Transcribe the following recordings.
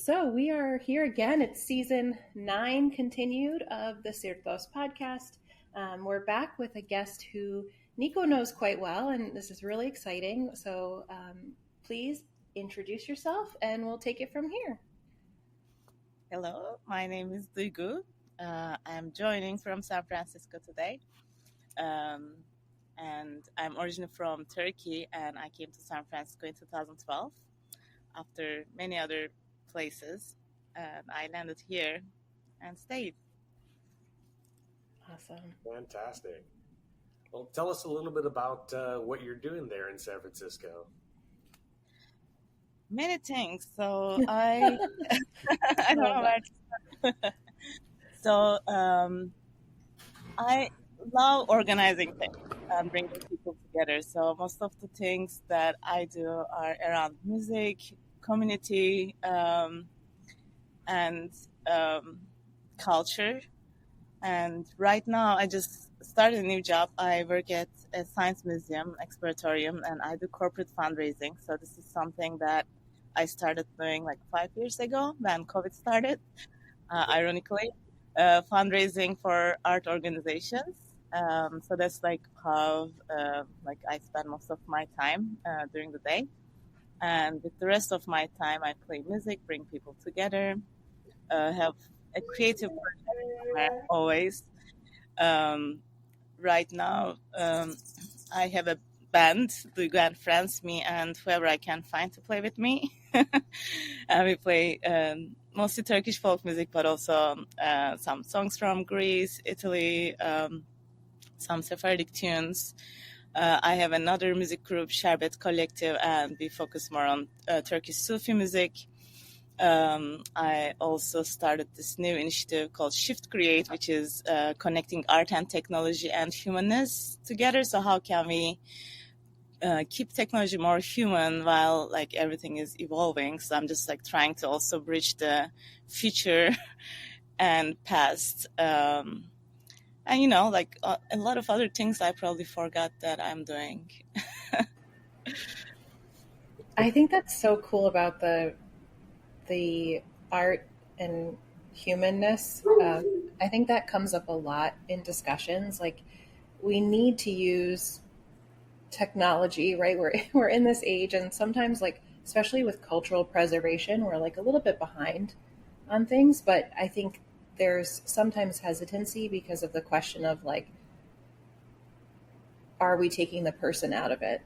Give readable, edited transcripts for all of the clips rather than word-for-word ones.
So we are here again. It's season 9 continued of the Sirtos podcast. We're back with a guest who Nico knows quite well, and this is really exciting. So please introduce yourself, and we'll take it from here. Hello, my name is Duygu. I'm joining from San Francisco today. And I'm originally from Turkey, and I came to San Francisco in 2012 after many other places. And I landed here and stayed. Awesome. Fantastic. Well, tell us a little bit about what you're doing there in San Francisco. Many things. So I don't know where to start. So I love organizing things and bringing people together. So most of the things that I do are around music, community, and culture. And right now I just started a new job. I work at a science museum, exploratorium, and I do corporate fundraising. So this is something that I started doing like 5 years ago when COVID started, ironically, fundraising for art organizations. So that's like how I spend most of my time during the day. And with the rest of my time, I play music, bring people together, have a creative project always. Right now, I have a band, Duygu and friends, me and whoever I can find to play with me. And we play mostly Turkish folk music, but also some songs from Greece, Italy, some Sephardic tunes. I have another music group, Sherbet Collective, and we focus more on Turkish Sufi music. I also started this new initiative called Shift Create, which is connecting art and technology and humanness together. So how can we keep technology more human while like everything is evolving? So I'm just like trying to also bridge the future and past. And, you know, like a lot of other things I probably forgot that I'm doing. I think that's so cool about the art and humanness. I think that comes up a lot in discussions. Like, we need to use technology, right? We're in this age, and sometimes, like, especially with cultural preservation, we're like a little bit behind on things. But I think there's sometimes hesitancy because of the question of like, are we taking the person out of it?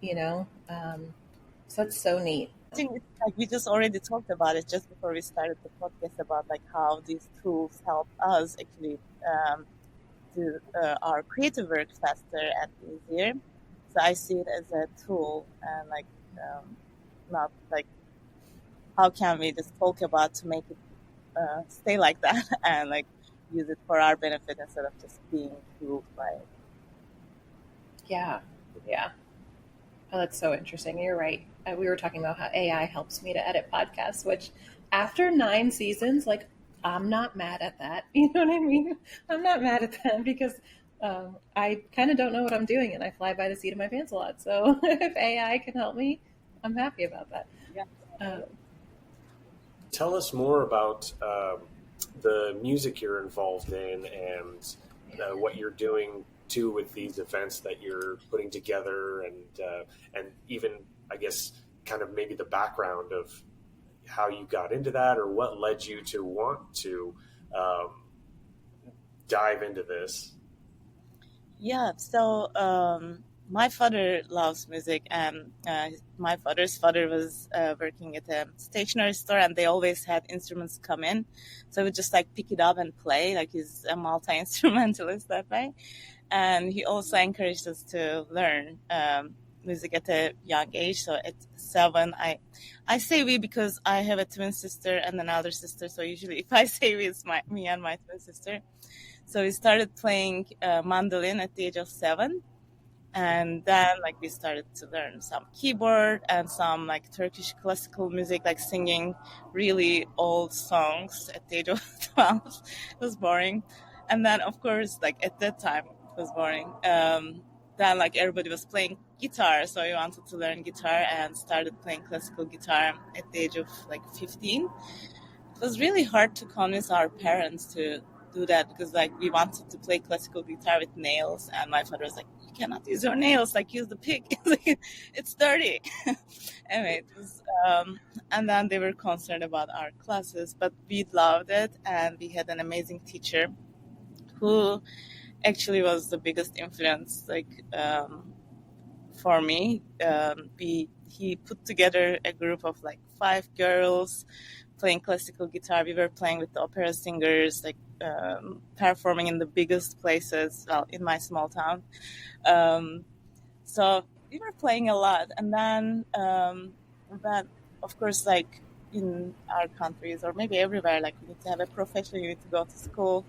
You know? So that's so neat. I think it's like we just already talked about it just before we started the podcast about like how these tools help us actually do our creative work faster and easier. So I see it as a tool and like not like how can we just talk about to make it stay like that and like use it for our benefit instead of just being ruled by it. Yeah. Oh, that's so interesting. You're right. We were talking about how AI helps me to edit podcasts, which after 9 seasons, like, I'm not mad at that. You know what I mean? I'm not mad at that because I kind of don't know what I'm doing and I fly by the seat of my pants a lot. So if AI can help me, I'm happy about that. Yeah. Tell us more about the music you're involved in and what you're doing too with these events that you're putting together, and even, I guess, kind of maybe the background of how you got into that or what led you to want to dive into this. Yeah, so my father loves music, and my father's father was working at a stationery store, and they always had instruments come in. So I would just like pick it up and play, like he's a multi-instrumentalist that way. And he also encouraged us to learn music at a young age. So at 7, I say we because I have a twin sister and an elder sister. So usually if I say we, it's me and my twin sister. So we started playing mandolin at the age of 7. And then like we started to learn some keyboard and some like Turkish classical music, like singing really old songs at the age of 12. It was boring. And then of course, like at that time it was boring. then like everybody was playing guitar, so I wanted to learn guitar and started playing classical guitar at the age of like 15. It was really hard to convince our parents to do that because like we wanted to play classical guitar with nails, and my father was like, you cannot use your nails, like use the pick. It's dirty. Anyway, it was and then they were concerned about our classes, but we loved it, and we had an amazing teacher who actually was the biggest influence for me. He put together a group of like 5 girls playing classical guitar. We were playing with the opera singers, like performing in the biggest places, well, in my small town. So we were playing a lot. And then, of course, like in our countries or maybe everywhere, like you need to have a profession, you need to go to school,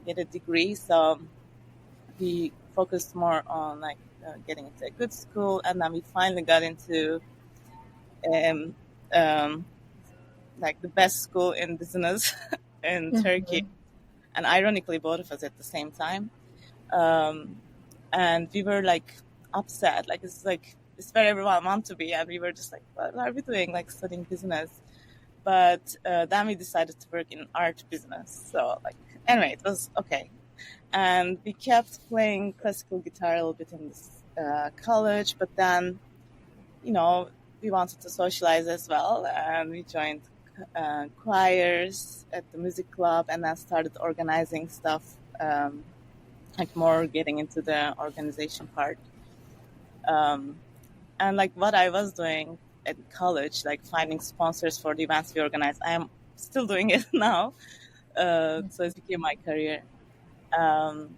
get a degree. So we focused more on like getting into a good school, and then we finally got into like the best school in business in Turkey, and ironically both of us at the same time, and we were like upset, like it's where everyone wants to be, and we were just like, what are we doing, like studying business? But then we decided to work in art business. So like anyway, it was okay. And we kept playing classical guitar a little bit in this college, but then, you know, we wanted to socialize as well, and we joined choirs at the music club, and then started organizing stuff, like more getting into the organization part. And like what I was doing at college, like finding sponsors for the events we organize, I am still doing it now. So it became my career. And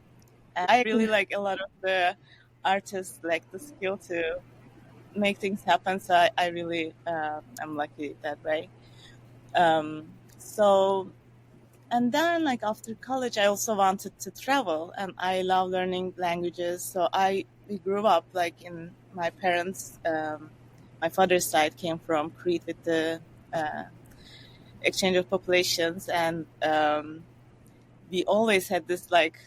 I really like a lot of the artists, like the skill to make things happen. So I really am lucky that way. So, and then like after college, I also wanted to travel, and I love learning languages. So we grew up like in my parents, my father's side came from Crete with the exchange of populations, and we always had this like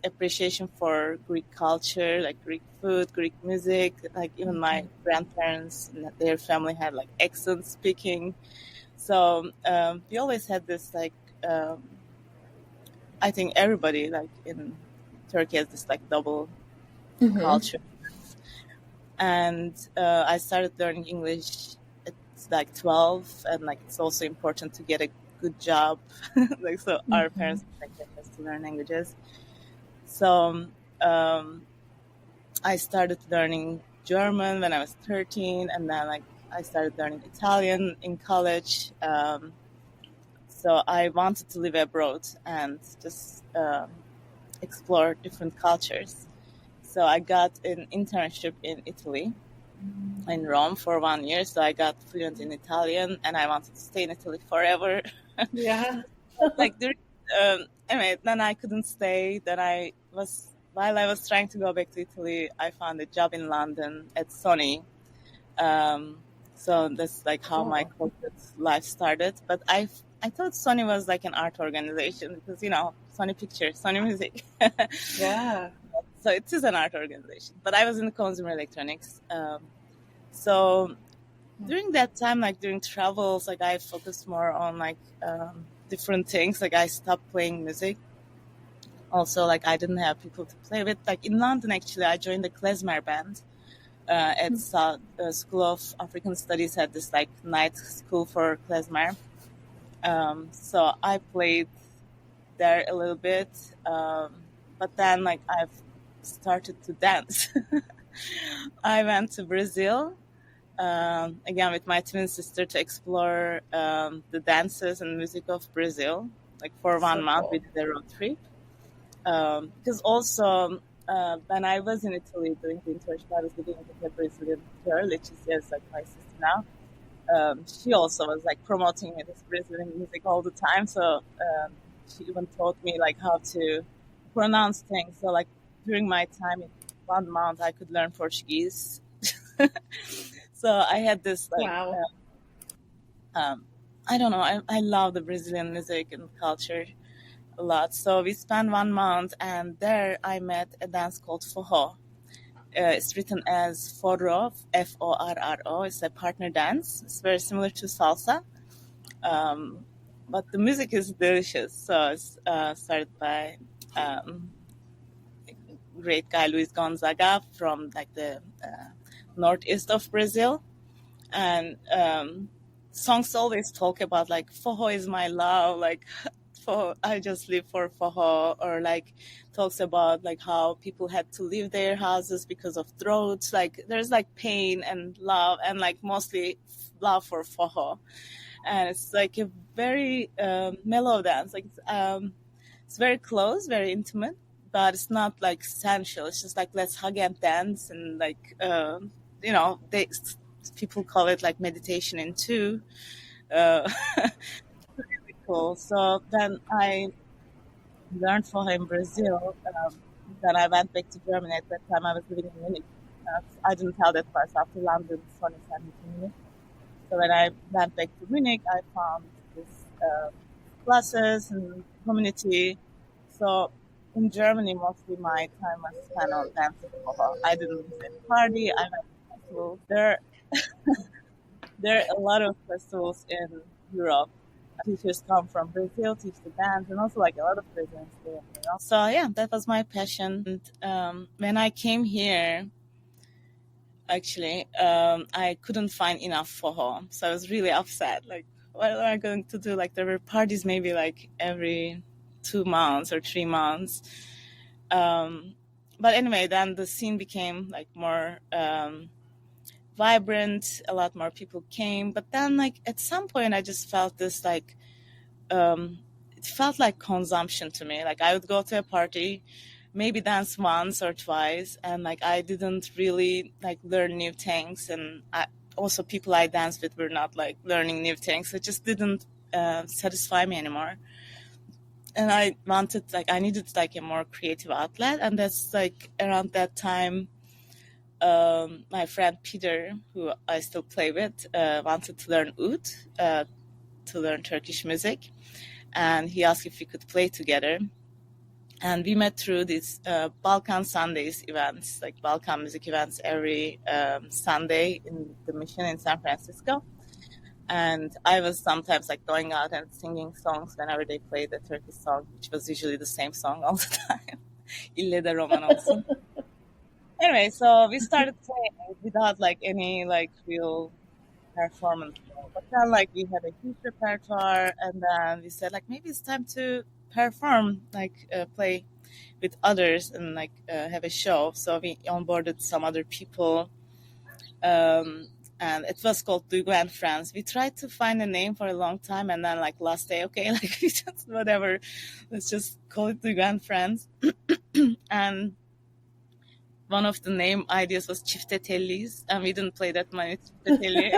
appreciation for Greek culture, like Greek food, Greek music. Like even my grandparents and their family had like accent speaking. So we always had this like, I think everybody like in Turkey has this like double culture. And I started learning English at like 12, and like it's also important to get a good job. Like so our parents like us to learn languages. So I started learning German when I was 13, and then like I started learning Italian in college. So I wanted to live abroad and just explore different cultures. So I got an internship in Italy, in Rome for 1 year. So I got fluent in Italian, and I wanted to stay in Italy forever. Yeah. Like anyway, then I couldn't stay. Then while I was trying to go back to Italy, I found a job in London at SONY. So that's like how my corporate life started. But I thought Sony was like an art organization because, you know, Sony Pictures, Sony Music. Yeah. So it is an art organization. But I was in consumer electronics. So during that time, like during travels, like I focused more on like different things. Like I stopped playing music. Also, like I didn't have people to play with. Like in London, actually, I joined the klezmer band. At School of African Studies had this like night school for klezmer. So I played there a little bit, but then like I've started to dance. I went to Brazil again with my twin sister to explore the dances and music of Brazil. Like for 1 month, we did a road trip. Because also when I was in Italy doing the internship, I was living with a Brazilian girl, which is like my sister now. She also was like promoting this Brazilian music all the time. So she even taught me like how to pronounce things. So like during my time in 1 month, I could learn Portuguese. So I had this like, wow. I don't know. I love the Brazilian music and culture a lot. So we spent 1 month, and there I met a dance called forró. It's written as forro, Forro. It's a partner dance. It's very similar to salsa, but the music is delicious. So it's started by great guy Luis Gonzaga from like the northeast of Brazil, and songs always talk about like forró is my love, like for I just live for forró, or like talks about like how people had to leave their houses because of droughts. Like there's like pain and love, and like mostly love for forró, and it's like a very mellow dance. Like it's very close, very intimate, but it's not like sensual. It's just like let's hug and dance, and like people call it like meditation in two. Really cool. So then I learned for in Brazil. Then I went back to Germany. At that time, I was living in Munich. I didn't tell that part. So after London, Sonny sent me to Munich. So when I went back to Munich, I found this classes and community. So in Germany, mostly my time was spent on dancing. I didn't miss any party. I went to festivals. There are a lot of festivals in Europe. Teachers come from Brazil, teach the dance, and also like a lot of Brazilians stay in New York. So yeah, that was my passion. And when I came here, actually, I couldn't find enough forró, so I was really upset. Like, what am I going to do? Like, there were parties maybe like every 2 months or 3 months. But anyway, then the scene became like more vibrant. A lot more people came. But then, like at some point, I just felt this like it felt like consumption to me. Like I would go to a party, maybe dance once or twice, and like I didn't really like learn new things, and also people I danced with were not like learning new things. It just didn't satisfy me anymore, and I needed like a more creative outlet. And that's like around that time my friend Peter, who I still play with, wanted to learn oud, to learn Turkish music, and he asked if we could play together. And we met through these Balkan Sundays events, like Balkan music events every Sunday in the Mission in San Francisco. And I was sometimes like going out and singing songs whenever they played a Turkish song, which was usually the same song all the time. İlle de roman olsun. Anyway, so we started playing without like any like real performance. But then like we had a huge repertoire, and then we said like maybe it's time to perform, like play with others and like have a show. So we onboarded some other people, and it was called Duygu and Friends. We tried to find a name for a long time, and then like last day, okay, like we just whatever, let's just call it Duygu and Friends. And one of the name ideas was Çiftetelliyiz, and we didn't play that many Çiftetelli.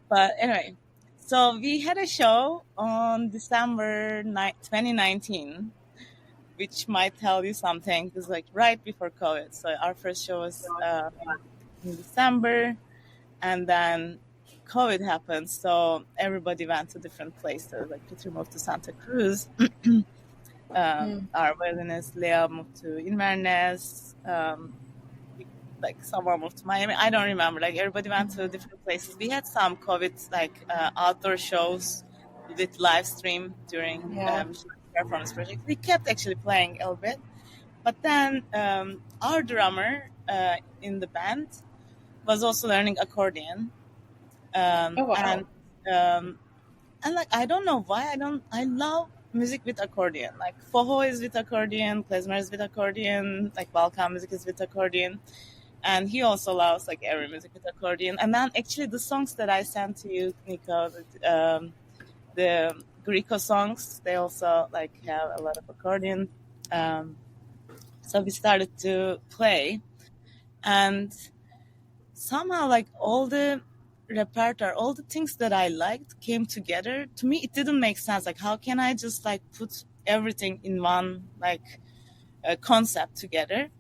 But anyway, so we had a show on December 2019, which might tell you something. It was like right before COVID. So our first show was in December, and then COVID happened. So everybody went to different places. Like Peter moved to Santa Cruz. Our violinist Leah moved to Inverness. Like someone moved to Miami. I don't remember. Like everybody went to different places. We had some COVID like outdoor shows with live stream during performance project. We kept actually playing a little bit, but then our drummer in the band was also learning accordion. And like I don't know why I love music with accordion. Like forró is with accordion, klezmer is with accordion, like Balkan music is with accordion. And he also loves like every music with accordion. And then actually the songs that I sent to you, Nico, the Greco songs, they also like have a lot of accordion. So we started to play, and somehow like all the repertoire, all the things that I liked came together. To me, it didn't make sense. Like, how can I just like put everything in one like concept together?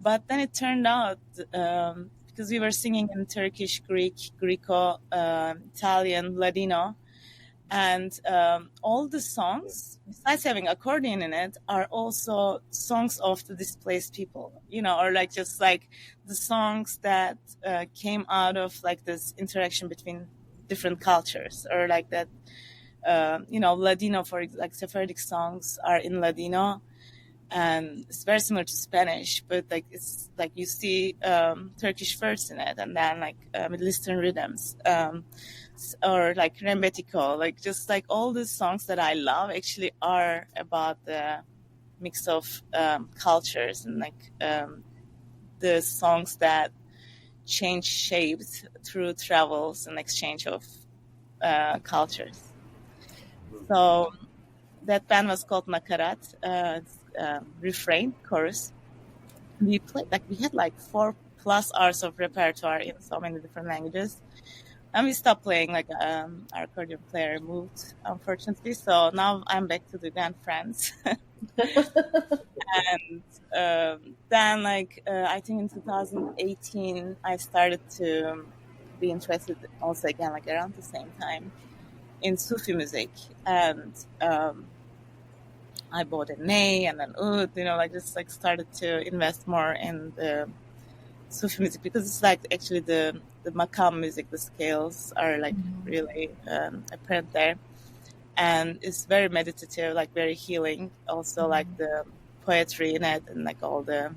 But then it turned out, because we were singing in Turkish, Greek, Greco, Italian, Ladino, And all the songs, besides having accordion in it, are also songs of the displaced people, or like just like the songs that came out of like this interaction between different cultures, or like that, Ladino, like Sephardic songs are in Ladino, and it's very similar to Spanish, but like it's like you see Turkish verse in it, and then like Middle Eastern rhythms. Or like Rembetiko, like just like all the songs that I love actually are about the mix of cultures, and like the songs that change shapes through travels and exchange of cultures. So that band was called Nakarat, refrain, chorus. We played, like we had like 4+ hours of repertoire in so many different languages. And we stopped playing, like our accordion player moved, unfortunately. So now I'm back to the Grand France. And then, like, I think in 2018, I started to be interested also again, like around the same time, in Sufi music. And I bought a ney and then oud, like just like started to invest more in the Sufi music, because it's like actually the makam music, the scales are like really apparent there, and it's very meditative, like very healing. Also, like the poetry in it, and like all the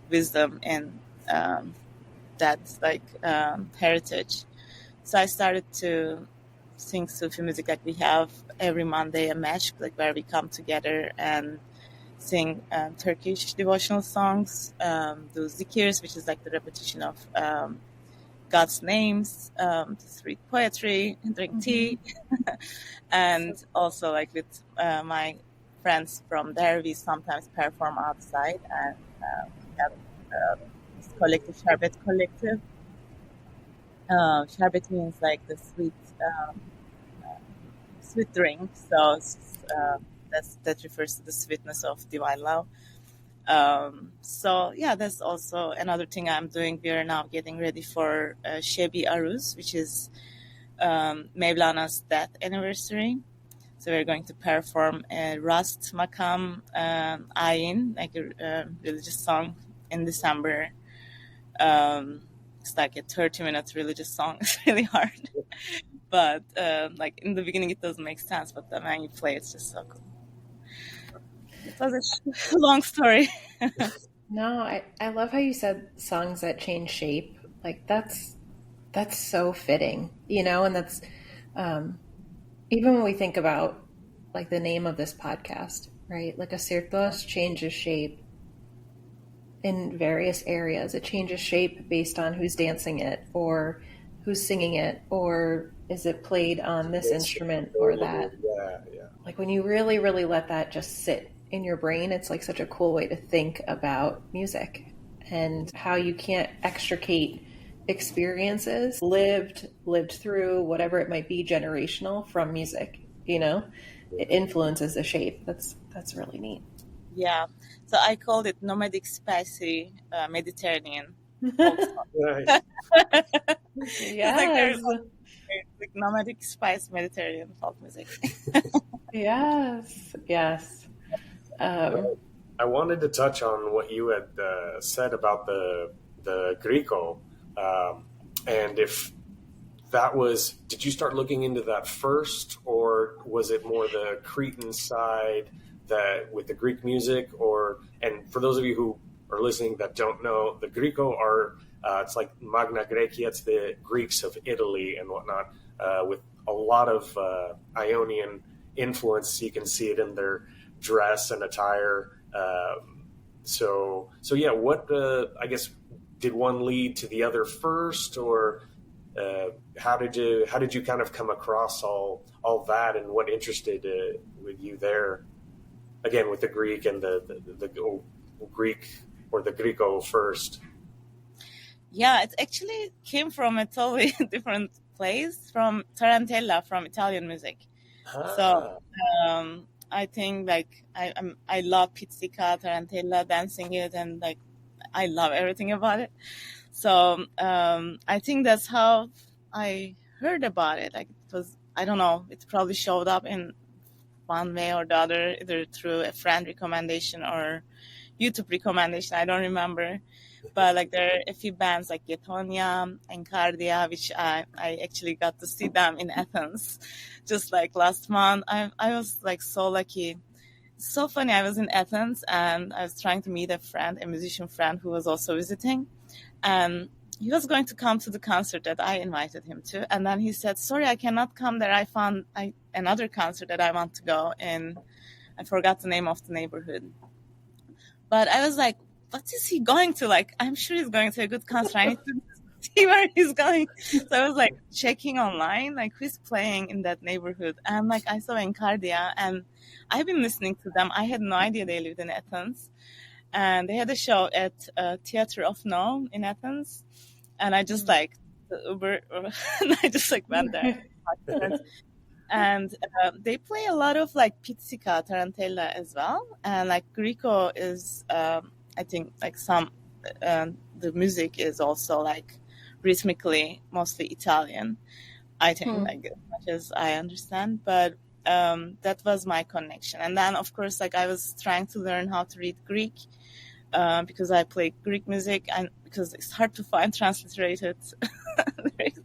wisdom in that like heritage. So I started to sing Sufi music. Like we have every Monday a match, like where we come together and sing Turkish devotional songs, do zikirs, which is like the repetition of God's names, just read poetry, drink tea, and also like with my friends from there, we sometimes perform outside, and we have this collective, Sherbet Collective. Sherbet means like the sweet drink, so that refers to the sweetness of divine love. So yeah, that's also another thing I'm doing. We are now getting ready for Shebi Aruz, which is Mevlana''s death anniversary. So we're going to perform a Rast Makam Ayin, like a religious song in December. It's like a 30-minute religious song. It's really hard. But like in the beginning, it doesn't make sense. But then when you play, it's just so cool. It was a long story. No, I love how you said songs that change shape. Like that's so fitting, and that's even when we think about like the name of this podcast, right? Like a circlos changes shape in various areas. It changes shape based on who's dancing it, or who's singing it, or is it played on this instrument or that. Yeah. Like when you really, really let that just sit in your brain, it's like such a cool way to think about music and how you can't extricate experiences lived through, whatever it might be, generational, from music. It influences the shape. That's really neat. Yeah, so I called it nomadic spicy Mediterranean folk song. Nice. Yes. Like nomadic spice Mediterranean folk music. Yes. I wanted to touch on what you had said about the Greco, and if that was, did you start looking into that first, or was it more the Cretan side that with the Greek music? And for those of you who are listening that don't know, the Greco are it's like Magna Graecia, it's the Greeks of Italy and whatnot, with a lot of Ionian influence. You can see it in their dress and attire. So yeah, what I guess, did one lead to the other first, or how did you kind of come across all that, and what interested with you there? Again, with the Greek and the Greek or the Greco first. Yeah, it actually came from a totally different place, from tarantella, from Italian music. So I think like I love pizzica, tarantella, dancing it, and like I love everything about it. So I think that's how I heard about it. Like it was I don't know, it probably showed up in one way or the other, either through a friend recommendation or YouTube recommendation. I don't remember. But like there are a few bands like Getonia and Cardia, which I actually got to see them in Athens just like last month. I was like so lucky. It's so funny. I was in Athens and I was trying to meet a musician friend who was also visiting. And he was going to come to the concert that I invited him to. And then he said, sorry, I cannot come there. I found another concert that I want to go in. I forgot the name of the neighborhood. But I was like, what is he going to? Like, I'm sure he's going to a good concert. I need to see where he's going. So I was like checking online, like who's playing in that neighborhood. And like I saw Encardia and I've been listening to them. I had no idea they lived in Athens. And they had a show at Theater of No in Athens. And I just like the Uber, and I just like went there. And they play a lot of like pizzica, tarantella as well. And like Greco is, I think like the music is also like rhythmically mostly Italian, I think, like as much as I understand. But that was my connection. And then of course, like I was trying to learn how to read Greek because I play Greek music and because it's hard to find transliterated lyrics.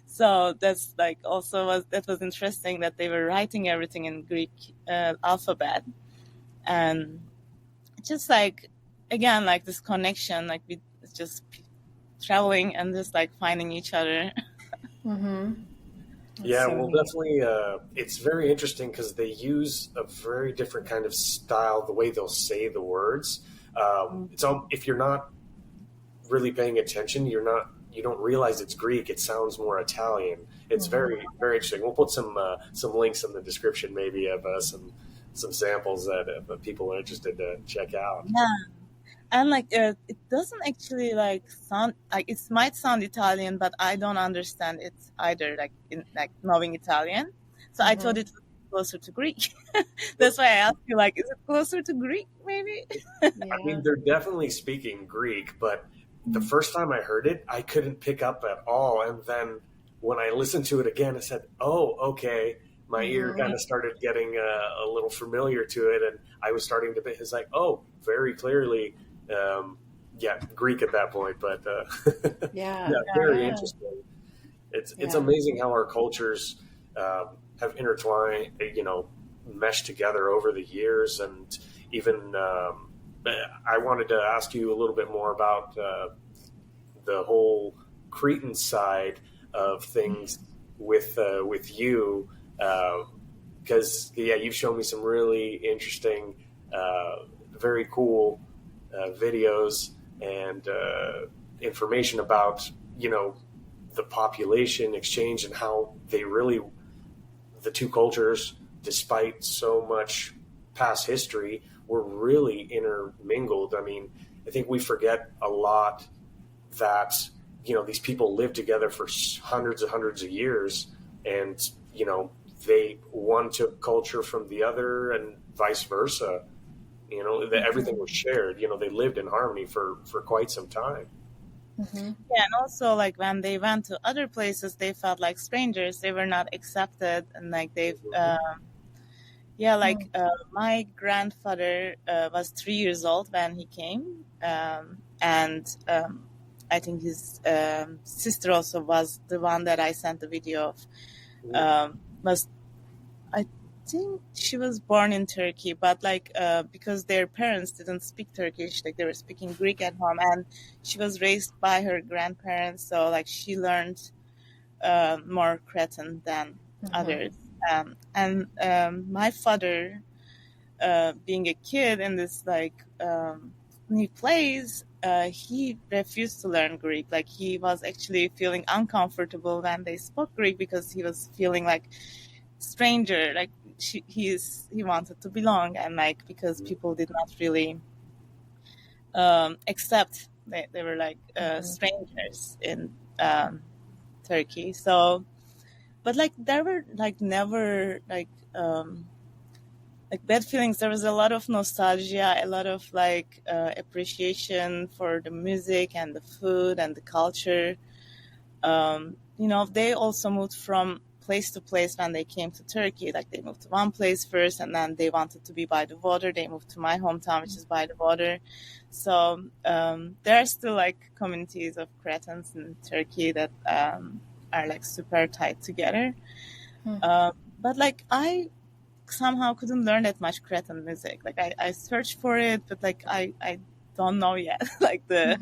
So that's like that was interesting that they were writing everything in Greek alphabet, and just like again like this connection, like we just traveling and just like finding each other. Yeah, well, definitely. It's very interesting because they use a very different kind of style, the way they'll say the words. It's all, if you're not really paying attention, you don't realize it's Greek. It sounds more Italian. It's very, very interesting. We'll put some links in the description, maybe of some samples that people are interested to check out. Yeah, and like it doesn't actually like sound like it might sound Italian, but I don't understand it either. Like in like knowing Italian, so I thought it was closer to Greek. That's why I asked you, like, is it closer to Greek? Maybe. I mean, they're definitely speaking Greek, but the first time I heard it, I couldn't pick up at all. And then when I listened to it again, I said, oh, okay. My ear kind of started getting a little familiar to it. And I was starting to be, it's like, oh, very clearly, Greek at that point. But very interesting. It's amazing how our cultures have intertwined, meshed together over the years. And even I wanted to ask you a little bit more about the whole Cretan side of things with you, because you've shown me some really interesting, very cool videos and information about the population exchange and how the two cultures, despite so much past history, were really intermingled. I mean, I think we forget a lot that, these people lived together for hundreds of years, and, one took culture from the other and vice versa. Everything was shared. They lived in harmony for quite some time. Yeah, and also like when they went to other places, they felt like strangers. They were not accepted, and like they've my grandfather was 3 years old when he came, and I think his sister also was the one that I sent the video of. I think she was born in Turkey, but like because their parents didn't speak Turkish, like they were speaking Greek at home, and she was raised by her grandparents, so like she learned more Cretan than others. And my father, being a kid in this like new place, he refused to learn Greek. Like he was actually feeling uncomfortable when they spoke Greek because he was feeling like stranger. Like he wanted to belong, and like because people did not really accept. They were like strangers in Turkey. So. But like there were like never like bad feelings. There was a lot of nostalgia, a lot of like appreciation for the music and the food and the culture. They also moved from place to place when they came to Turkey. Like they moved to one place first, and then they wanted to be by the water. They moved to my hometown, which is by the water. So there are still like communities of Cretans in Turkey that are like super tied together. But like I somehow couldn't learn that much Cretan music. Like I searched for it, but like I don't know yet like the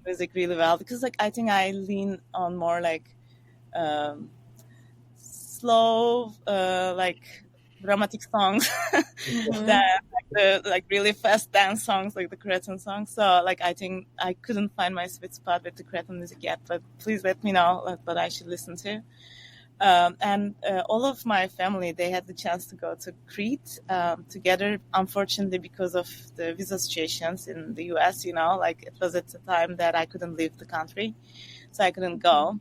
music really well, because like I think I lean on more like slow like dramatic songs than like the like really fast dance songs like the Cretan songs. So like I think I couldn't find my sweet spot with the Cretan music yet, but please let me know what I should listen to. And all of my family, they had the chance to go to Crete together. Unfortunately, because of the visa situations in the US, you know, like it was at the time that I couldn't leave the country, so I couldn't go.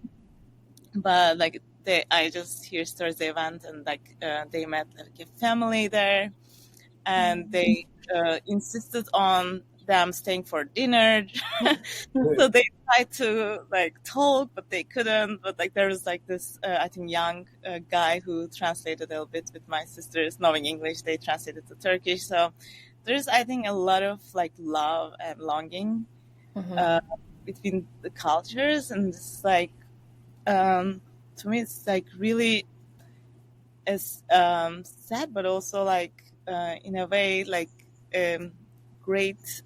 But like I just hear stories they went and like they met like a family there, and they insisted on them staying for dinner. So they tried to like talk, but they couldn't. But like there was like this I think young guy who translated a little bit with my sisters knowing English. They translated to Turkish. So there's I think a lot of like love and longing between the cultures, and it's like to me it's like really is sad, but also like in a way like great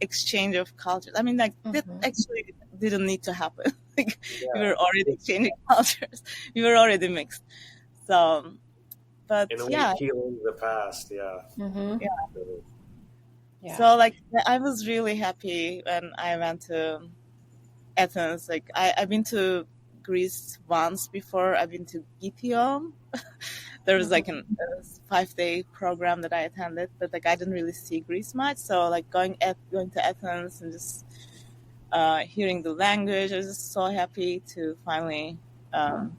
exchange of cultures. I mean, like that actually didn't need to happen. Like we were already exchanging cultures. We were already mixed. So, but in a way, healing the past. So like I was really happy when I went to Athens. Like I've been to Greece once before. I've been to Gition. There was like a 5-day program that I attended, but like I didn't really see Greece much. So like going to Athens and just hearing the language, I was just so happy to finally have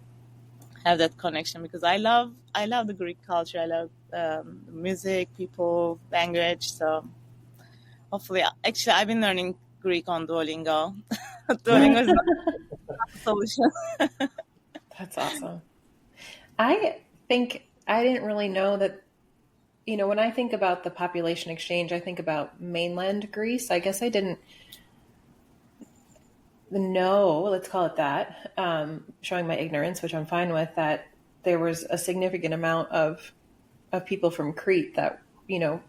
that connection, because I love the Greek culture. I love music, people, language. So hopefully, actually, I've been learning Greek on Duolingo. Duolingo is not a solution. That's awesome. I think I didn't really know that, you know, when I think about the population exchange, I think about mainland Greece. I guess I didn't know, let's call it that, showing my ignorance, which I'm fine with, that there was a significant amount of people from Crete that, you know,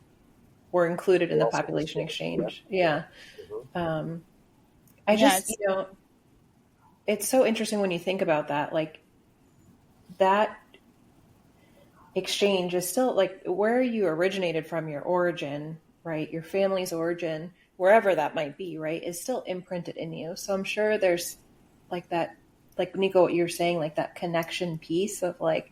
were included in the population exchange. Yeah. I just, you know, it's so interesting when you think about that, like that exchange is still like where you originated from, your origin, right? Your family's origin, wherever that might be, right, is still imprinted in you. So I'm sure there's like that, like Nico, what you're saying, like that connection piece of like,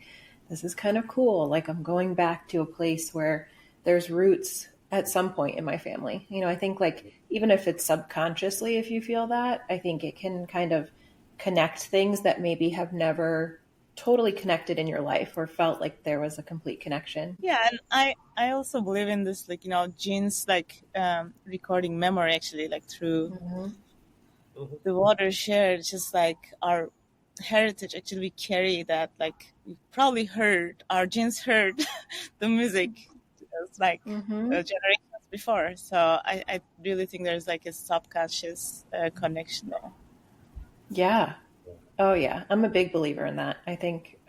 this is kind of cool. Like I'm going back to a place where there's roots at some point in my family. You know, I think like, even if it's subconsciously, if you feel that, I think it can kind of connect things that maybe have never totally connected in your life or felt like there was a complete connection. Yeah, and I also believe in this, like, you know, genes, like recording memory actually, like through the water shared, just like our heritage. Actually, we carry that, like we probably heard, our genes heard the music just like generations before. So I really think there's like a subconscious connection there. Yeah. Oh yeah, I'm a big believer in that. I think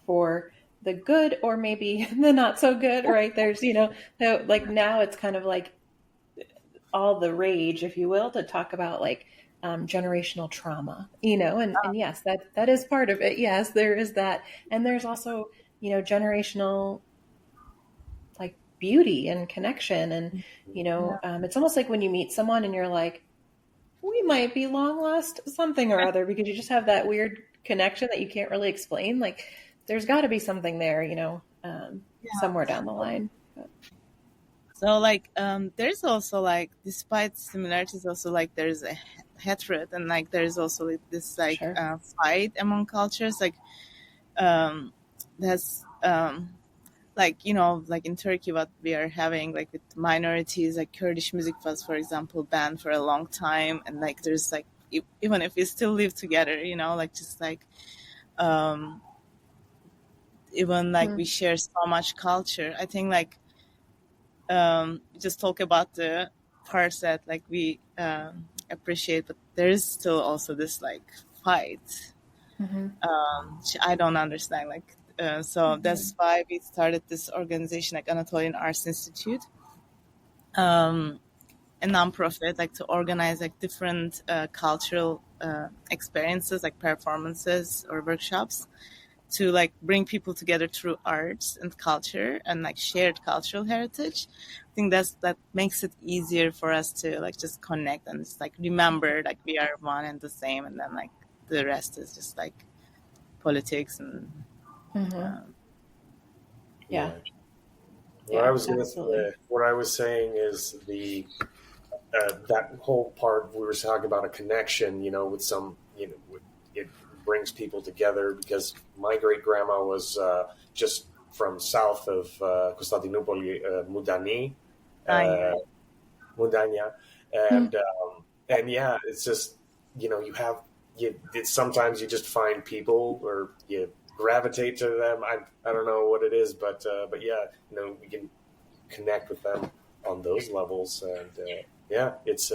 for the good or maybe the not so good, right? There's, you know, like now it's kind of like all the rage, if you will, to talk about like generational trauma, you know, and yes, that is part of it. Yes, there is that. And there's also, you know, generational like beauty and connection. And, you know, it's almost like when you meet someone and you're like, we might be long lost something or other, because you just have that weird connection that you can't really explain. Like there's got to be something there, you know, somewhere down the line. So like there's also like, despite similarities, also like there's a hatred, and like there's also like, this like fight among cultures. Like there's like, you know, like in Turkey, what we are having, like with minorities, like Kurdish music was, for example, banned for a long time. And like, there's like, even if we still live together, you know, like just like even like we share so much culture. I think like just talk about the parts that like we appreciate, but there is still also this like fight, which I don't understand. Like so that's why we started this organization like Anatolian Arts Institute, a nonprofit, like to organize like different cultural experiences, like performances or workshops, to like bring people together through arts and culture and like shared cultural heritage. I think that makes it easier for us to like just connect and just like remember like we are one and the same, and then like the rest is just like politics and yeah. What I was saying is that whole part we were talking about a connection, with some, it brings people together, because my great grandma was just from south of Constantinople, Mudanya, and yeah, it's just sometimes you just find people or you gravitate to them. I don't know what it is, but yeah, we can connect with them on those levels, and yeah, it's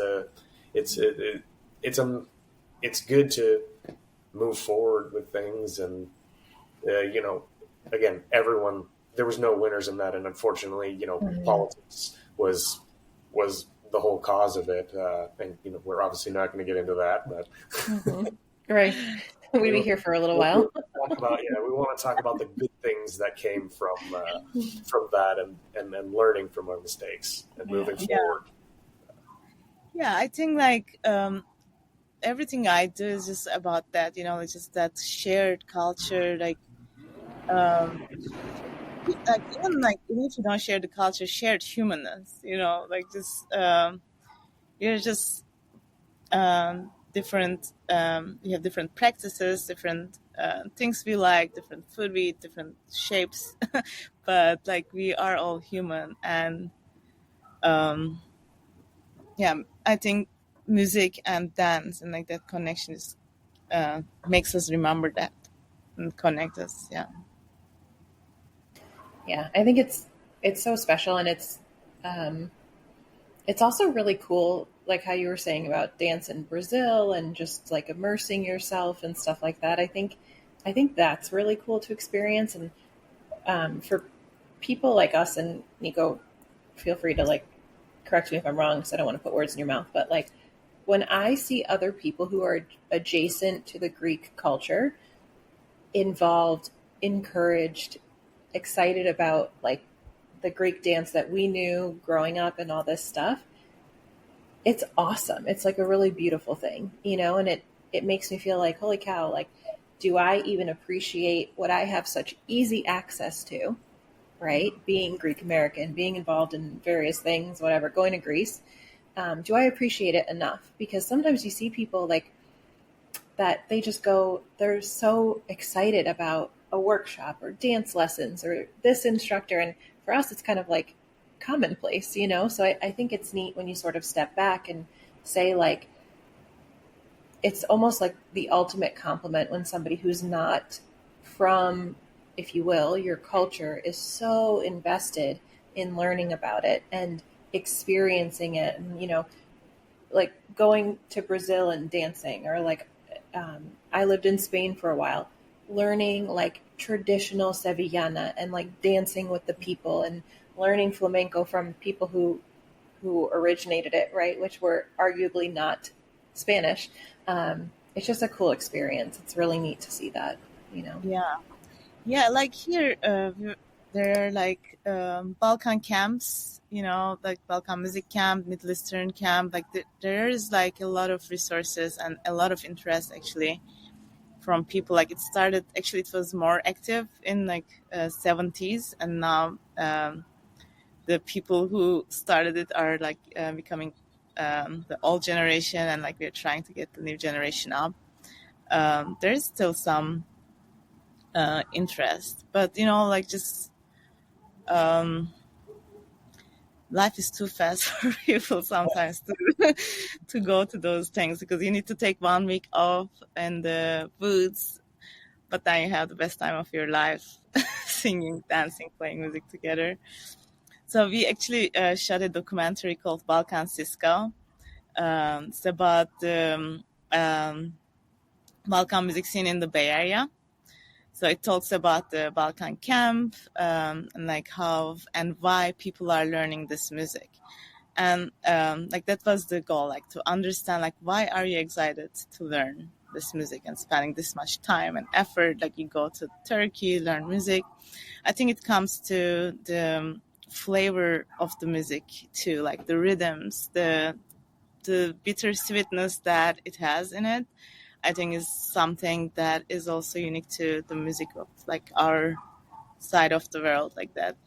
good to move forward with things, and again, everyone, there was no winners in that, and unfortunately, politics was the whole cause of it, and we're obviously not going to get into that, but right, we'd be here for a little while. We want to talk about the good things that came from that, and learning from our mistakes and moving forward. Yeah, I think like everything I do is just about that, it's just that shared culture, like even if you don't share the culture, shared humanness, like just you're just different, you have different practices, different things we like, different food we eat, different shapes, but like we are all human, and I think music and dance and like that connection is makes us remember that and connect us. I think it's so special, and it's also really cool, like how you were saying about dance in Brazil and just like immersing yourself and stuff like that. I think that's really cool to experience, and for people like us, and Nico, feel free to like correct me if I'm wrong, because I don't want to put words in your mouth, but like when I see other people who are adjacent to the Greek culture, involved, encouraged, excited about like the Greek dance that we knew growing up and all this stuff, it's awesome. It's like a really beautiful thing, and it makes me feel like, holy cow, like, do I even appreciate what I have such easy access to, right? Being Greek American, being involved in various things, whatever, going to Greece. Do I appreciate it enough? Because sometimes you see people like that, they just go, they're so excited about a workshop or dance lessons or this instructor. And for us, it's kind of like commonplace, So I think it's neat when you sort of step back and say like, it's almost like the ultimate compliment when somebody who's not from, if you will, your culture is so invested in learning about it and experiencing it, and like going to Brazil and dancing, or like I lived in Spain for a while, learning like traditional Sevillana and like dancing with the people and learning flamenco from people who originated it, right, which were arguably not Spanish. It's just a cool experience. It's really neat to see that, like here there are like Balkan camps, like Balkan music camp, Middle Eastern camp, like there is like a lot of resources and a lot of interest actually from people. Like it was more active in like 70s, and now the people who started it are like becoming the old generation, and like we're trying to get the new generation up. There's still some interest, but like just life is too fast for people sometimes to go to those things, because you need to take 1 week off, and the booths but then you have the best time of your life, singing, dancing, playing music together. So we actually shot a documentary called Balkan Cisco. It's about the Balkan music scene in the Bay Area. So it talks about the Balkan camp, and like how and why people are learning this music. And like that was the goal, like to understand like why are you excited to learn this music and spending this much time and effort. Like you go to Turkey, learn music. I think it comes to the flavor of the music too, like the rhythms, the bittersweetness that it has in it. I think is something that is also unique to the music of like our side of the world, like that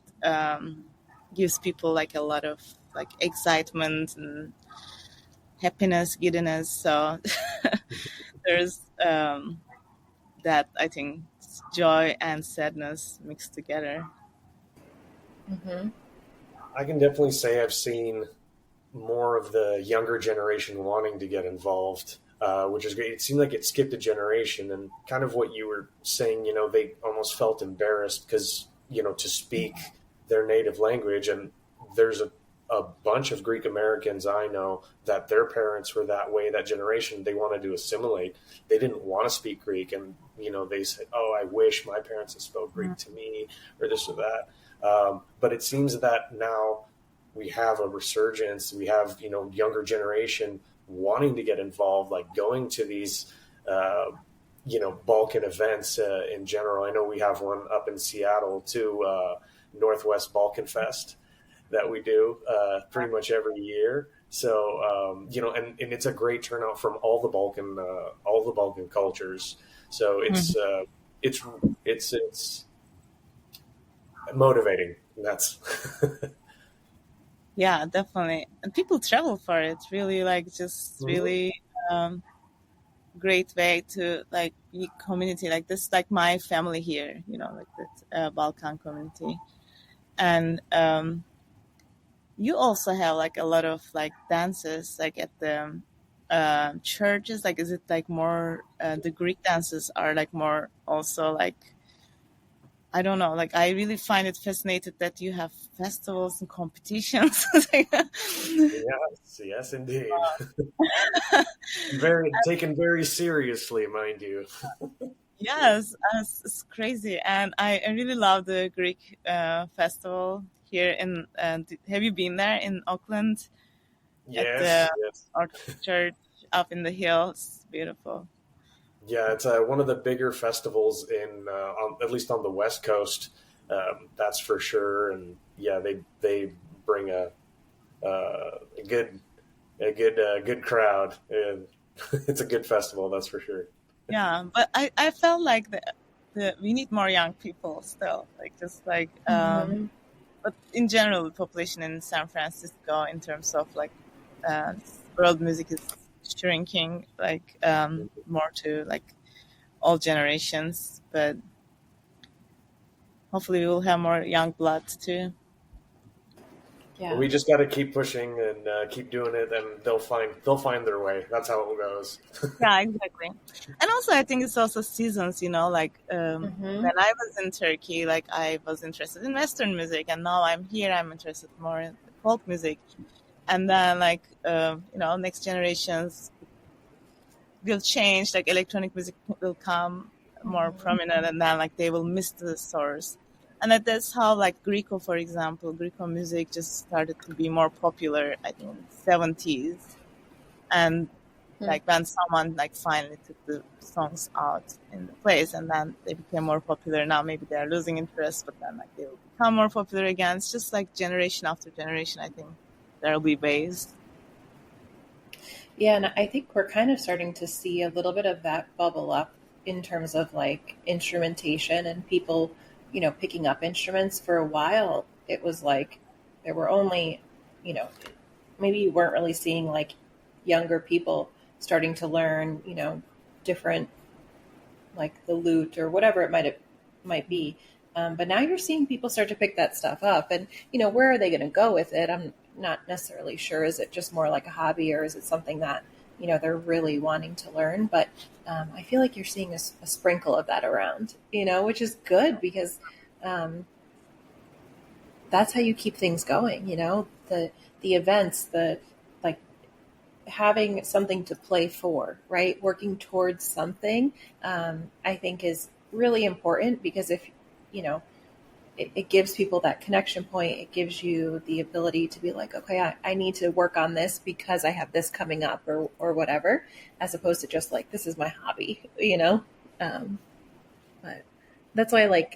gives people like a lot of like excitement and happiness, giddiness. So there's that, I think, joy and sadness mixed together. Mm-hmm. I can definitely say I've seen more of the younger generation wanting to get involved, which is great. It seemed like it skipped a generation, and kind of what you were saying, they almost felt embarrassed because, to speak their native language. And there's a bunch of Greek Americans I know that their parents were that way, that generation. They wanted to assimilate. They didn't want to speak Greek. And, they said, oh, I wish my parents had spoke Greek to me, or this or that. But it seems that now we have a resurgence. We have, younger generation wanting to get involved, like going to these, Balkan events in general. I know we have one up in Seattle too, Northwest Balkan Fest that we do pretty much every year. So, and it's a great turnout from all the Balkan cultures. So it's motivating. That's Yeah, definitely. And people travel for it. Really, like, just really great way to, like, be community. Like, this, like, my family here, like that Balkan community. And you also have, like, a lot of, like, dances, like, at the churches. Like, is it, like, more, the Greek dances are, like, more also, like, I don't know, like, I really find it fascinating that you have festivals and competitions. Yes, indeed. Taken very seriously, mind you. Yes, it's crazy. And I really love the Greek festival here in, have you been there in Auckland? At the Orthodox church up in the hills? It's beautiful. Yeah, it's one of the bigger festivals at least on the West Coast. That's for sure. And yeah, they bring a good crowd. And it's a good festival, that's for sure. Yeah, but I felt like we need more young people still, like just like. But in general, the population in San Francisco, in terms of like world music, is shrinking, like more to like all generations, but hopefully we will have more young blood too. Yeah, we just got to keep pushing and keep doing it, and they'll find their way. That's how it goes. Yeah, exactly. And also I think it's also seasons, like when I was in Turkey, like I was interested in Western music, and now I'm here, I'm interested more in folk music. And then like next generations will change, like electronic music will come more prominent, and then like they will miss the source. And that's how like Greco, for example, Greco music just started to be more popular, I think, in the 70s. And like when someone like finally took the songs out in the place, and then they became more popular. Now maybe they're losing interest, but then like they will become more popular again. It's just like generation after generation, I think there will be ways. Yeah, and I think we're kind of starting to see a little bit of that bubble up in terms of like instrumentation and people, picking up instruments. For a while. It was like there were only, maybe you weren't really seeing like younger people starting to learn, different, like the lute or whatever it might be. But now you're seeing people start to pick that stuff up, and where are they going to go with it? I'm not necessarily sure. Is it just more like a hobby, or is it something that they're really wanting to learn. But I feel like you're seeing a sprinkle of that around, which is good because that's how you keep things going. The events, like having something to play for, right? Working towards something, I think is really important, because if, it gives people that connection point. It gives you the ability to be like, okay, I need to work on this because I have this coming up or whatever, as opposed to just like, this is my hobby, but that's why,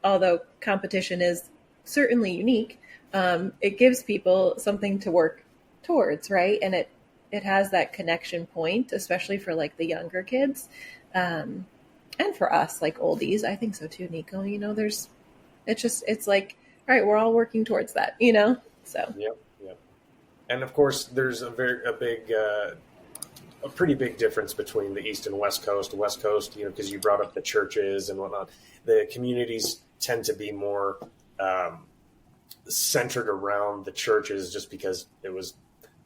although competition is certainly unique, it gives people something to work towards, right? And it has that connection point, especially for the younger kids. And for us, oldies, I think so too, Nico. It's like, all right, we're all working towards that, So. Yep. And of course, there's a pretty big difference between the East and West Coast. The West Coast, because you brought up the churches and whatnot. The communities tend to be more centered around the churches, just because it was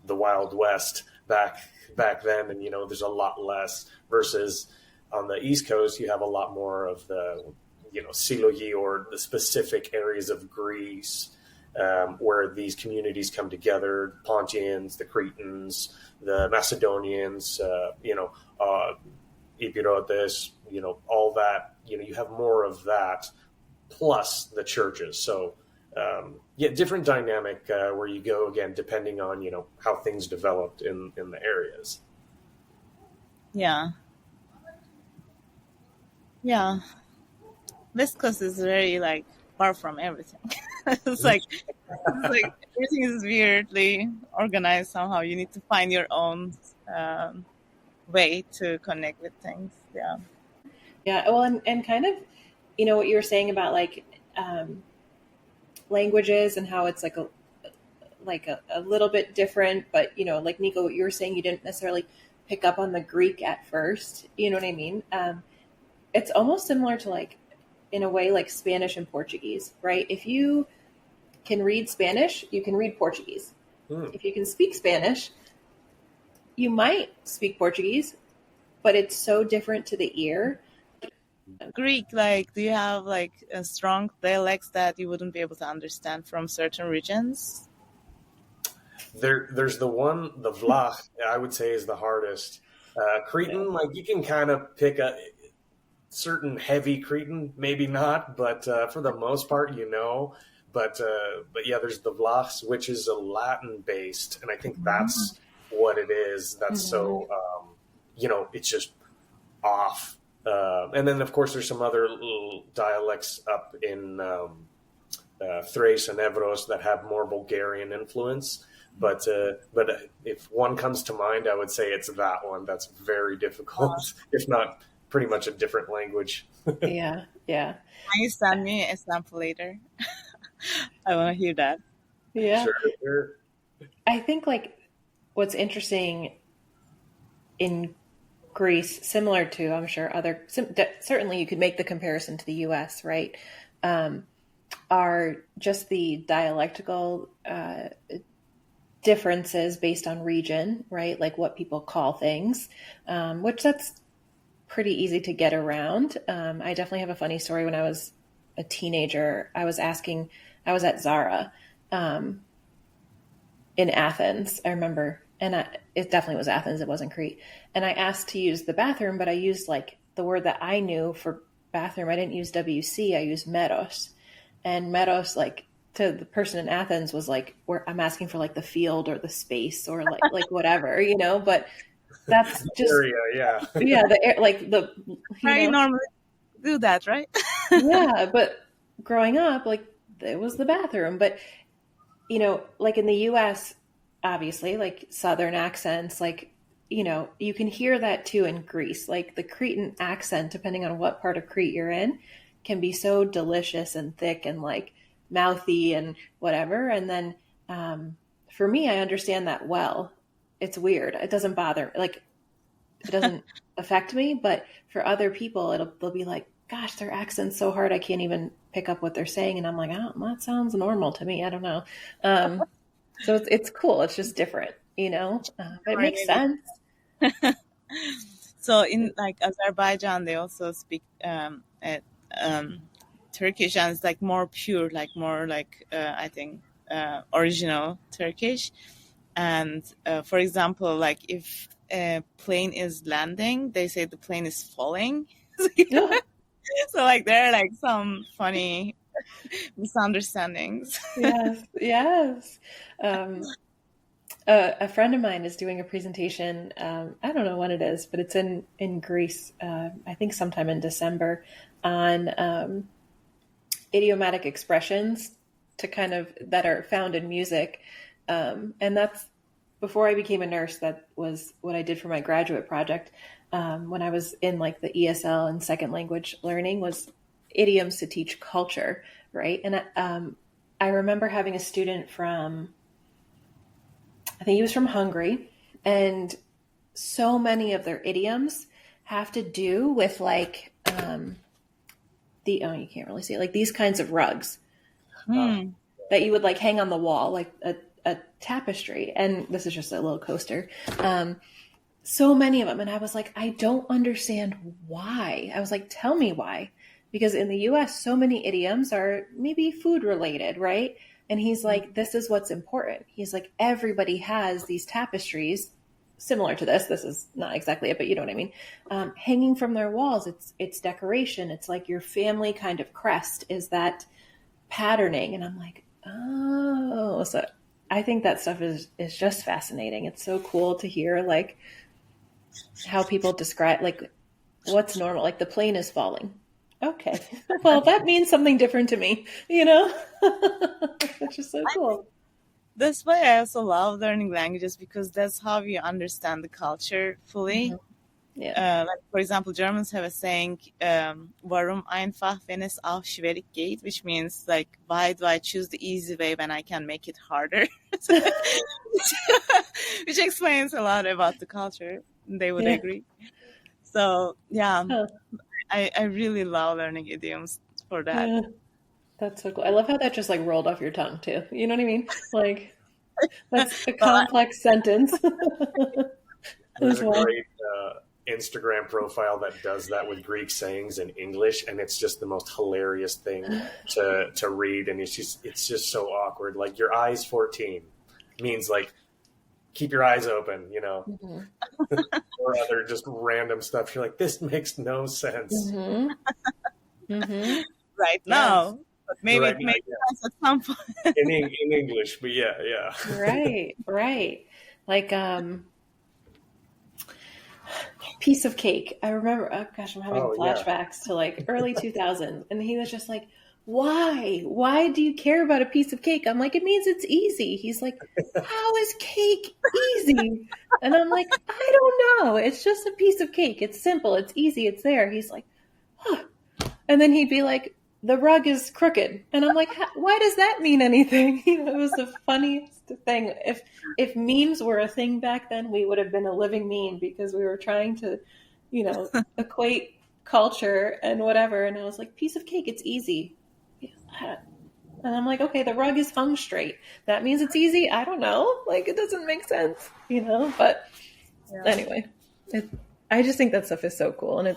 the Wild West back then, and there's a lot less, versus on the East Coast, you have a lot more of the, Silogi, or the specific areas of Greece where these communities come together: Pontians, the Cretans, the Macedonians, Epirotes, all that. You have more of that, plus the churches. So, different dynamic where you go, again, depending on, how things developed in the areas. Yeah. West Coast is very far from everything. it's like everything is weirdly organized somehow. You need to find your own way to connect with things. Yeah. Well, and kind of, what you were saying about languages and how it's a little bit different, but Nico, what you were saying, you didn't necessarily pick up on the Greek at first. You know what I mean? It's almost similar to in a way, Spanish and Portuguese, right? If you can read Spanish, you can read Portuguese. If you can speak Spanish, you might speak Portuguese, but it's so different to the ear. Greek, do you have a strong dialects that you wouldn't be able to understand from certain regions? There's the Vlach, I would say, is the hardest. Cretan, you can kind of pick a certain heavy Cretan, maybe not, but for the most part, But yeah, there's the Vlachs, which is a Latin based, and I think that's what it is. That's so it's just off. And then of course there's some other little dialects up in Thrace and Evros that have more Bulgarian influence. But if one comes to mind, I would say it's that one. That's very difficult, if not pretty much a different language. Yeah. Can you send me a sample later? I want to hear that. Yeah. Sure. I think what's interesting in Greece, similar to, I'm sure, certainly you could make the comparison to the US, right? Are just the dialectical differences based on region, right? What people call things, which that's pretty easy to get around. I definitely have a funny story. When I was a teenager, I was at Zara in Athens, I remember. And it definitely was Athens. It wasn't Crete. And I asked to use the bathroom, but I used the word that I knew for bathroom. I didn't use WC. I used meros. And meros, to the person in Athens was where I'm asking for the field or the space or whatever, but that's just area, yeah. Yeah, the air, the you normally do that, right? Yeah, but growing up, it was the bathroom. But in the US, obviously, Southern accents, you can hear that too in Greece. The Cretan accent, depending on what part of Crete you're in, can be so delicious and thick and mouthy and whatever. And then for me, I understand that well. It's weird. It doesn't bother. It doesn't affect me. But for other people, they'll be like, gosh, their accent's so hard, I can't even pick up what they're saying. And I'm like, oh, that sounds normal to me. I don't know. So it's cool. It's just different, but it makes sense. So in like Azerbaijan, they also speak Turkish, and it's like more pure, like more like I think original Turkish. And for example, like if a plane is landing, they say the plane is falling. So like there are like some funny misunderstandings. Yes. A friend of mine is doing a presentation. I don't know when it is, but it's in Greece. I think sometime in December, on idiomatic expressions that are found in music. And that's before I became a nurse. That was what I did for my graduate project. When I was in like the ESL and second language learning, was idioms to teach culture, right? And I remember having a student from, I think he was from Hungary, and so many of their idioms have to do with like you can't really see it, like these kinds of rugs that you would like hang on the wall, like a tapestry. And this is just a little coaster. So many of them. And I was like, I don't understand why. I was like, tell me why. Because in the US, so many idioms are maybe food related, right? And he's like, this is what's important. He's like, everybody has these tapestries similar to this. This is not exactly it, but you know what I mean? Hanging from their walls. It's decoration. It's like your family kind of crest is that patterning. And I'm like, oh, so I think that stuff is just fascinating. It's so cool to hear like how people describe like what's normal. Like the plane is falling. Okay. Well, that means something different to me, It's just so cool. That's why I also love learning languages, because that's how you understand the culture fully. Mm-hmm. Yeah. Like for example, Germans have a saying, "Warum einfach, wenn es auch schwierig geht," which means like, why do I choose the easy way when I can make it harder? Which explains a lot about the culture. They would agree. So yeah. Huh. I really love learning idioms for that. Yeah. That's so cool. I love how that just like rolled off your tongue too. You know what I mean? Like that's a complex sentence. There's a great Instagram profile that does that with Greek sayings in English, and it's just the most hilarious thing to read. And it's just so awkward. Like your eyes 14 means like keep your eyes open, mm-hmm. Or other just random stuff. You're like, this makes no sense. Mm-hmm. Mm-hmm. Right now. But maybe it makes sense at some point. in English, but yeah. Right. Like piece of cake. I remember, oh gosh, I'm having flashbacks to like early 2000s. And he was just like, why do you care about a piece of cake? I'm like, it means it's easy. He's like, how is cake easy? And I'm like, I don't know. It's just a piece of cake. It's simple. It's easy. It's there. He's like, huh. And then he'd be like, the rug is crooked. And I'm like, why does that mean anything? It was the funniest thing. If memes were a thing back then, we would have been a living meme, because we were trying to, equate culture and whatever. And I was like, piece of cake, it's easy. And I'm like, okay, the rug is hung straight. That means it's easy? I don't know. Like, it doesn't make sense, But anyway, I just think that stuff is so cool. And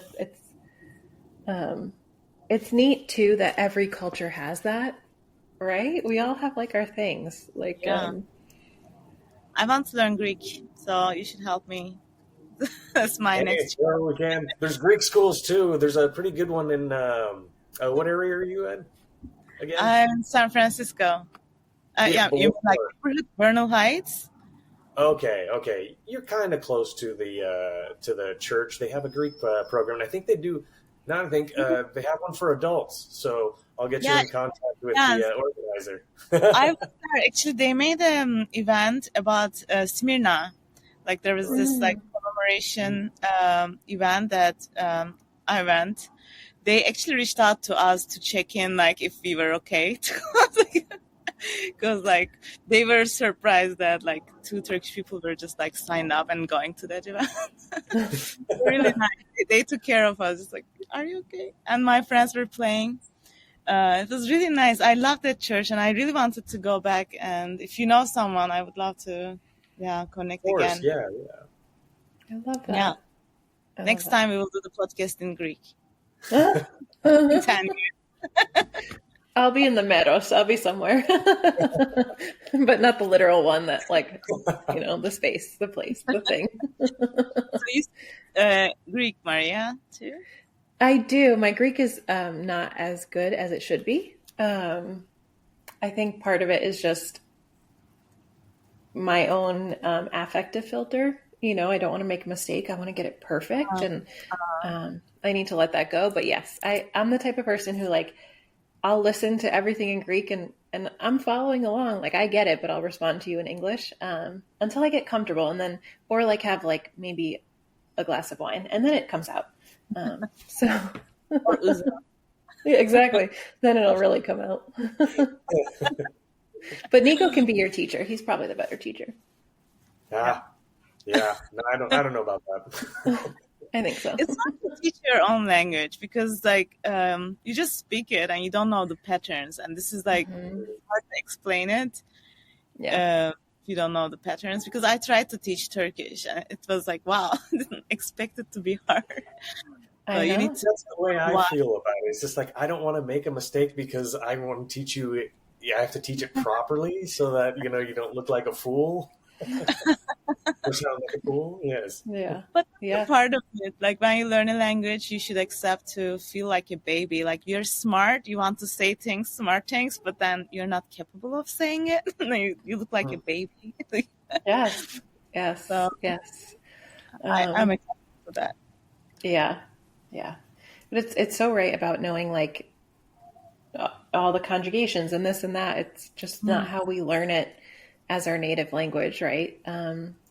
it's neat too that every culture has that, right? We all have like our things. Like, I want to learn Greek, so you should help me. That's my next. Well, we can. There's Greek schools too. There's a pretty good one in what area are you in? Again? I'm in San Francisco. You like Bernal Heights. Okay. You're kind of close to the church. They have a Greek program. And I think they do. Now I think they have one for adults. So I'll get you in contact with the organizer. I was there. Actually, they made an event about Smyrna. Like there was this like commemoration event that I went. They actually reached out to us to check in, like if we were okay, because like they were surprised that like 2 Turkish people were just like signed up and going to that event. Really nice. They took care of us. It's like, are you okay? And my friends were playing. It was really nice. I loved that church, and I really wanted to go back. And if you know someone, I would love to, connect course, again. yeah, yeah. I love that. Yeah. I Next love time we will do the podcast in Greek. that. In 10 years. I'll be in the meadows. I'll be somewhere, but not the literal one. That like, the space, the place, the thing. So you Greek, Maria, too? I do. My Greek is not as good as it should be. I think part of it is just my own affective filter. I don't want to make a mistake. I want to get it perfect, and I need to let that go. But yes, I'm the type of person who like I'll listen to everything in Greek and I'm following along. Like I get it, but I'll respond to you in English until I get comfortable, and then or like have like maybe a glass of wine, and then it comes out. So yeah, exactly. Then it'll really come out. But Nico can be your teacher. He's probably the better teacher. Yeah. No, I don't know about that. I think so. It's hard to teach your own language because like you just speak it and you don't know the patterns, and this is like hard to explain it. Yeah. If you don't know the patterns, because I tried to teach Turkish and it was like, wow, I didn't expect it to be hard. So you need to. That's the way I feel about it. It's just like I don't want to make a mistake because I want to teach you. I have to teach it properly so that you don't look like a fool. Or sound like a fool. Yes. Yeah. But yeah. part of it, like when you learn a language, you should accept to feel like a baby. Like you're smart, you want to say things, smart things, but then you're not capable of saying it. You look like a baby. Yes. So, yes. I'm excited for that. Yeah. Yeah. But it's so right about knowing like all the conjugations and this and that. It's just not how we learn it as our native language, right?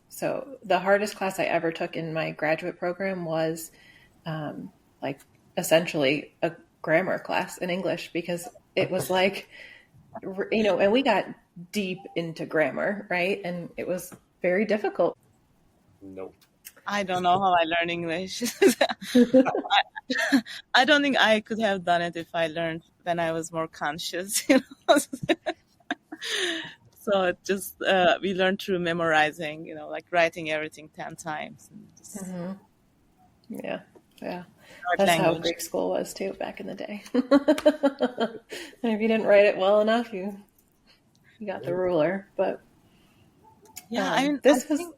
So the hardest class I ever took in my graduate program was like essentially a grammar class in English, because it was like, and we got deep into grammar, right? And it was very difficult. Nope. I don't know how I learned English. I don't think I could have done it if I learned when I was more conscious. So it just we learned through memorizing, like writing everything 10 times. And just Yeah. That's how Greek school was too back in the day. And if you didn't write it well enough, you got the ruler. But yeah, I mean, I think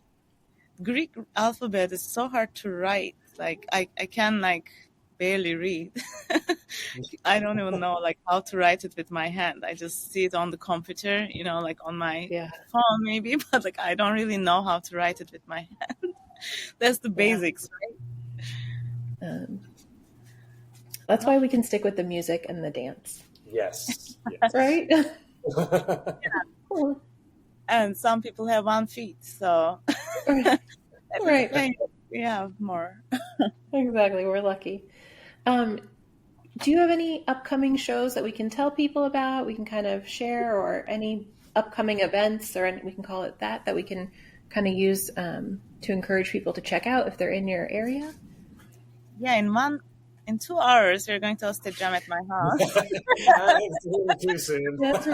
Greek alphabet is so hard to write. Like I can like barely read. I don't even know like how to write it with my hand. I just see it on the computer, like on my phone maybe, but like I don't really know how to write it with my hand. That's the basics, right? That's why we can stick with the music and the dance. Yes. Right? And some people have 1 feet, so right. Yeah, more. Exactly. We're lucky. Do you have any upcoming shows that we can tell people about? We can kind of share, or any upcoming events, or we can call it that we can kind of use to encourage people to check out if they're in your area? Yeah, in 2 hours, we're going to host a jam at my house. Too soon. That's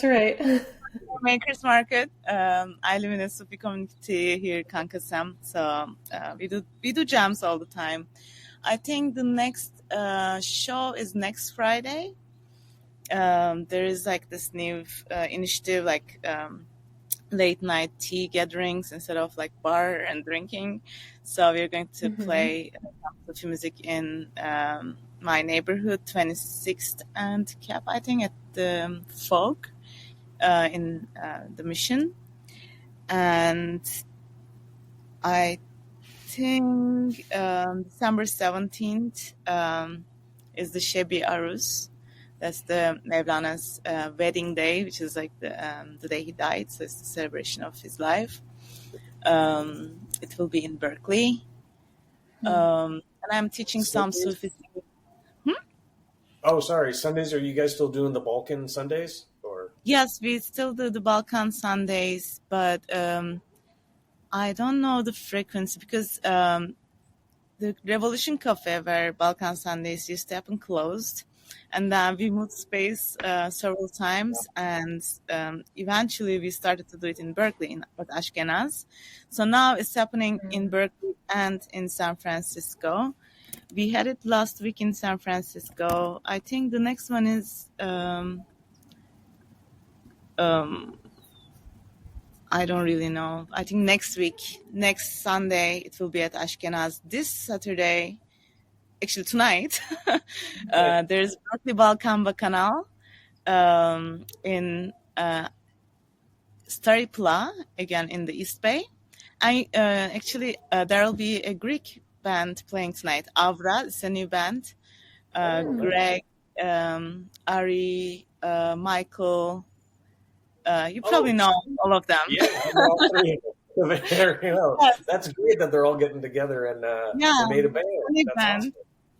right. Makers Market. I live in a Sufi community here, Kankasem. So we do jams all the time. I think the next show is next Friday. There is like this new initiative, like late night tea gatherings instead of like bar and drinking. So we're going to play Sufi music in my neighborhood, 26th and Cap, I think, at the Folk in the Mission. And I think December 17th is the Shebi Arus. That's the Mevlana''s wedding day, which is like the day he died. So it's the celebration of his life. It will be in Berkeley. And I'm teaching some Sufi. Oh, sorry. Sundays, are you guys still doing the Balkan Sundays? Or Yes, we still do the Balkan Sundays, but I don't know the frequency because the Revolution Cafe, where Balkan Sundays used to happen, closed. and then we moved space several times, and eventually we started to do it in Berkeley, at Ashkenaz. So now it's happening in Berkeley and in San Francisco. We had it last week in San Francisco. I think the next one is I don't really know. I think next week, next Sunday, it will be at Ashkenaz. This Saturday, actually tonight, there's Berkeley Balkan Bakanal in Stary Pla, again in the East Bay. Actually, there will be a Greek band playing tonight. Avra, it's a new band. Greg, Ari, Michael. You probably know all of them. Yeah, all three of them. That's great that they're all getting together and made a band. That's awesome.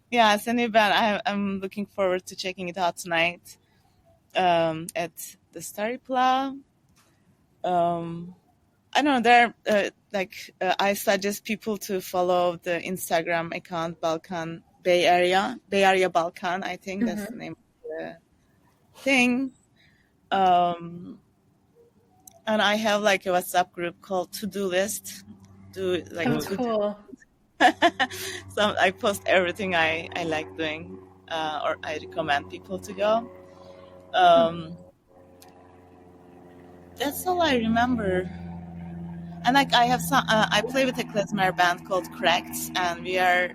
Yeah, it's a new band. I'm looking forward to checking it out tonight at the Stary Pla. I don't know. There, I suggest people to follow the Instagram account Balkan Bay Area Balkan. I think that's the name of the thing. And I have like a WhatsApp group called To Do List. Cool. So I post everything I like doing, or I recommend people to go. That's all I remember. And like I have some, I play with a klezmer band called Cracked, and we are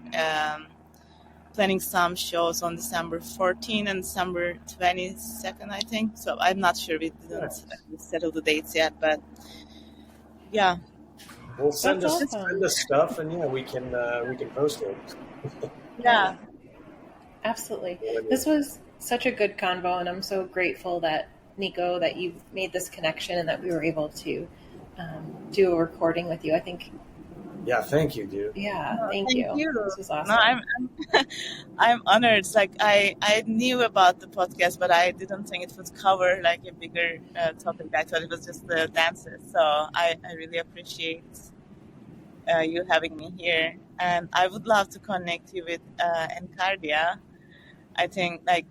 planning some shows on December 14th and December 22nd, I think. So I'm not sure. We didn't settle the dates yet, but yeah. Well, send us stuff, and we can post it. Yeah, absolutely. This was such a good convo, and I'm so grateful that Nico, that you made this connection and that we were able to do a recording with you. I think. Yeah, thank you, dude. Yeah, thank you. This was awesome. No, I'm honored. It's like I knew about the podcast, but I didn't think it would cover like a bigger topic. I thought it was just the dances. So I really appreciate you having me here, and I would love to connect you with Encardia. I think like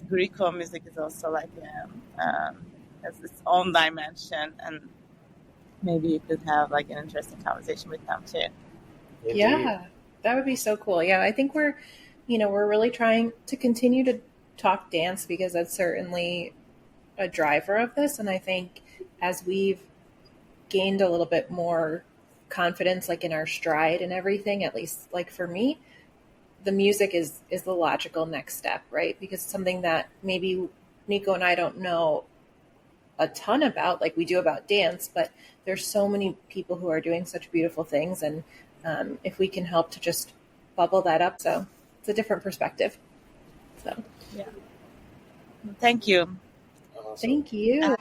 Greco music is also like has its own dimension, and maybe you could have like an interesting conversation with them too. Indeed. Yeah, that would be so cool. Yeah, I think we're really trying to continue to talk dance because that's certainly a driver of this. And I think as we've gained a little bit more confidence, like in our stride and everything, at least like for me, the music is the logical next step, right? Because it's something that maybe Nico and I don't know a ton about, like we do about dance, but there's so many people who are doing such beautiful things, and if we can help to just bubble that up, so it's a different perspective. So yeah, thank you. Awesome. Thank you.